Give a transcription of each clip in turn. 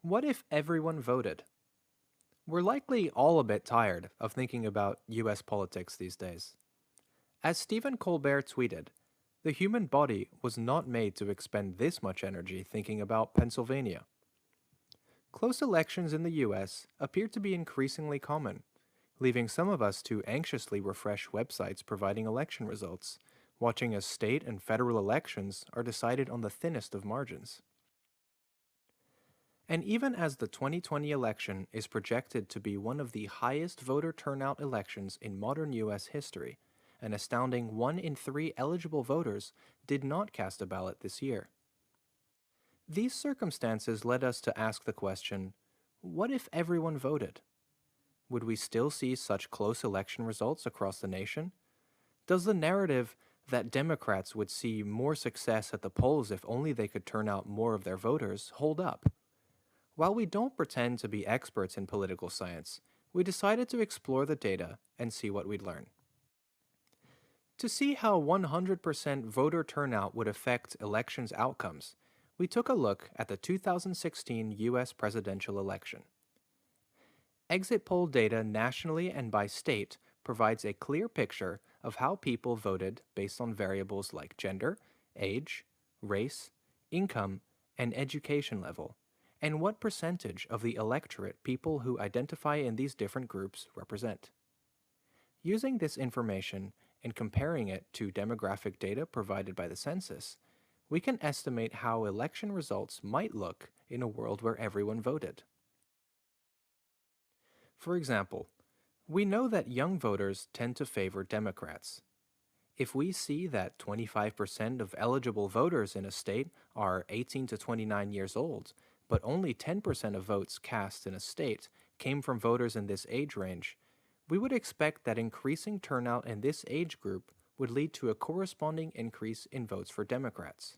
What if everyone voted? We're likely all a bit tired of thinking about US politics these days. As Stephen Colbert tweeted, the human body was not made to expend this much energy thinking about Pennsylvania. Close elections in the US appear to be increasingly common, leaving some of us to anxiously refresh websites providing election results, watching as state and federal elections are decided on the thinnest of margins. And even as the 2020 election is projected to be one of the highest voter turnout elections in modern US history, an astounding 1 in 3 eligible voters did not cast a ballot this year. These circumstances led us to ask the question, what if everyone voted? Would we still see such close election results across the nation? Does the narrative that Democrats would see more success at the polls if only they could turn out more of their voters hold up? While we don't pretend to be experts in political science, we decided to explore the data and see what we'd learn. To see how 100% voter turnout would affect elections outcomes, we took a look at the 2016 US presidential election. Exit poll data nationally and by state provides a clear picture of how people voted based on variables like gender, age, race, income, and education level, and what percentage of the electorate people who identify in these different groups represent. Using this information and comparing it to demographic data provided by the census, we can estimate how election results might look in a world where everyone voted. For example, we know that young voters tend to favor Democrats. If we see that 25% of eligible voters in a state are 18 to 29 years old, but only 10% of votes cast in a state came from voters in this age range, we would expect that increasing turnout in this age group would lead to a corresponding increase in votes for Democrats.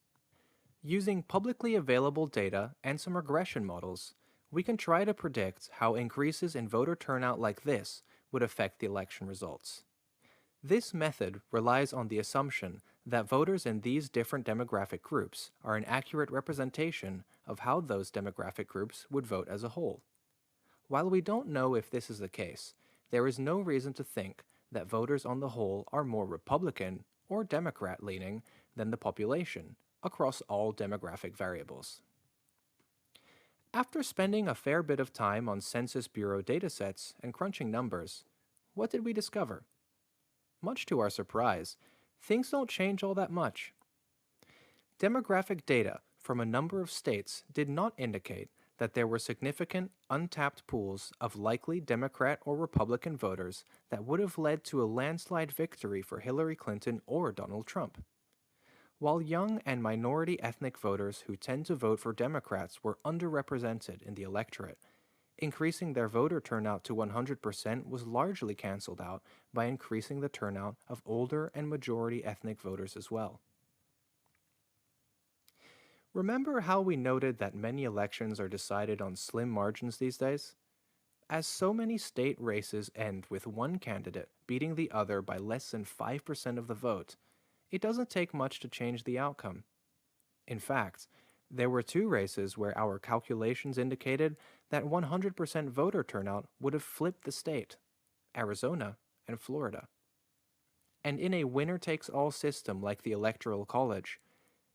Using publicly available data and some regression models, we can try to predict how increases in voter turnout like this would affect the election results. This method relies on the assumption that voters in these different demographic groups are an accurate representation of how those demographic groups would vote as a whole. While we don't know if this is the case, there is no reason to think that voters on the whole are more Republican or Democrat leaning than the population across all demographic variables. After spending a fair bit of time on Census Bureau datasets and crunching numbers, what did we discover? Much to our surprise, things don't change all that much. Demographic data from a number of states did not indicate that there were significant untapped pools of likely Democrat or Republican voters that would have led to a landslide victory for Hillary Clinton or Donald Trump. While young and minority ethnic voters who tend to vote for Democrats were underrepresented in the electorate, increasing their voter turnout to 100% was largely canceled out by increasing the turnout of older and majority ethnic voters as well. Remember how we noted that many elections are decided on slim margins these days? As so many state races end with one candidate beating the other by less than 5% of the vote, it doesn't take much to change the outcome. In fact, there were two races where our calculations indicated that 100% voter turnout would have flipped the state: Arizona and Florida. And in a winner-takes-all system like the Electoral College,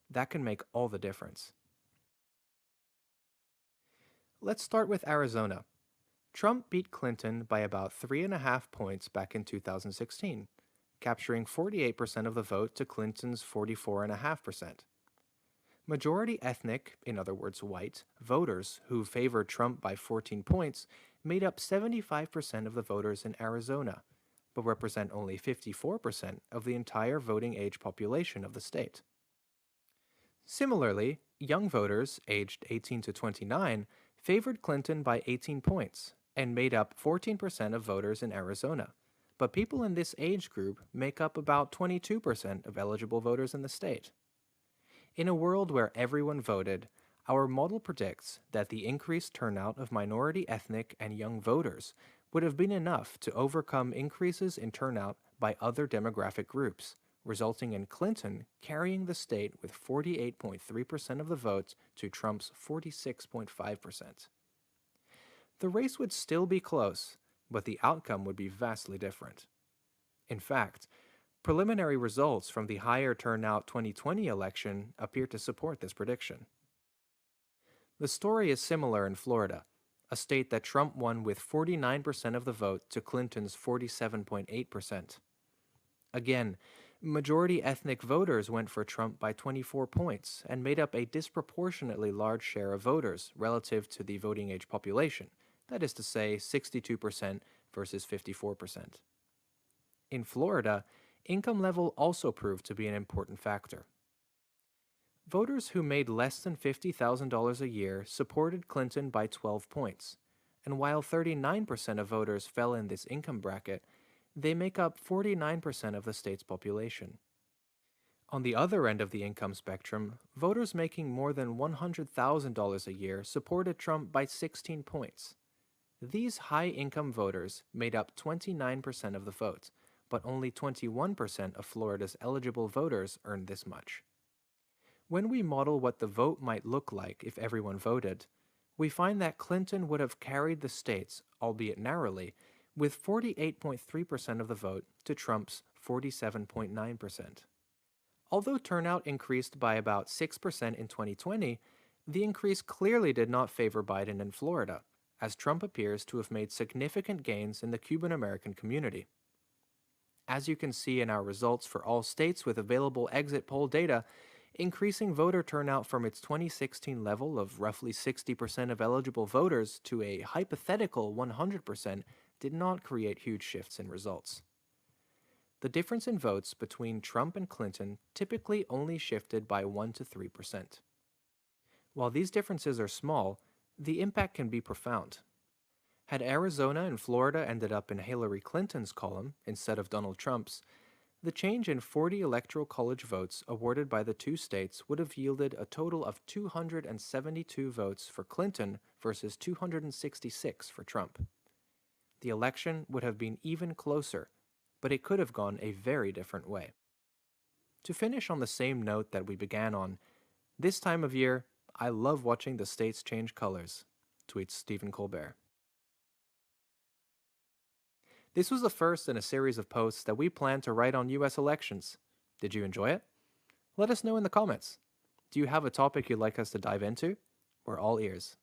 that can make all the difference. Let's start with Arizona. Trump beat Clinton by about 3.5 points back in 2016, capturing 48% of the vote to Clinton's 44.5%. Majority ethnic, in other words white, voters who favored Trump by 14 points made up 75% of the voters in Arizona, but represent only 54% of the entire voting age population of the state. Similarly, young voters aged 18 to 29 favored Clinton by 18 points and made up 14% of voters in Arizona, but people in this age group make up about 22% of eligible voters in the state. In a world where everyone voted, our model predicts that the increased turnout of minority ethnic and young voters would have been enough to overcome increases in turnout by other demographic groups, resulting in Clinton carrying the state with 48.3% of the vote to Trump's 46.5%. the race would still be close, but the outcome would be vastly different. In fact, preliminary results from the higher turnout 2020 election appear to support this prediction. The story is similar in Florida, a state that Trump won with 49% of the vote to Clinton's 47.8%. Again, majority ethnic voters went for Trump by 24 points and made up a disproportionately large share of voters relative to the voting age population, that is to say, 62% versus 54%. In Florida, income level also proved to be an important factor. Voters who made less than $50,000 a year supported Clinton by 12 points, and while 39% of voters fell in this income bracket, they make up 49% of the state's population. On the other end of the income spectrum, voters making more than $100,000 a year supported Trump by 16 points. These high-income voters made up 29% of the vote, but only 21% of Florida's eligible voters earned this much. When we model what the vote might look like if everyone voted, we find that Clinton would have carried the states, albeit narrowly, with 48.3% of the vote to Trump's 47.9%. Although turnout increased by about 6% in 2020, the increase clearly did not favor Biden in Florida, as Trump appears to have made significant gains in the Cuban American community. As you can see in our results for all states with available exit poll data, increasing voter turnout from its 2016 level of roughly 60% of eligible voters to a hypothetical 100% did not create huge shifts in results. The difference in votes between Trump and Clinton typically only shifted by 1 to 3%. While these differences are small, the impact can be profound. Had Arizona and Florida ended up in Hillary Clinton's column instead of Donald Trump's, the change in 40 electoral college votes awarded by the two states would have yielded a total of 272 votes for Clinton versus 266 for Trump. The election would have been even closer, but it could have gone a very different way. To finish on the same note that we began on, this time of year, I love watching the states change colors, tweets Stephen Colbert. This was the first in a series of posts that we plan to write on US elections. Did you enjoy it? Let us know in the comments. Do you have a topic you'd like us to dive into? We're all ears.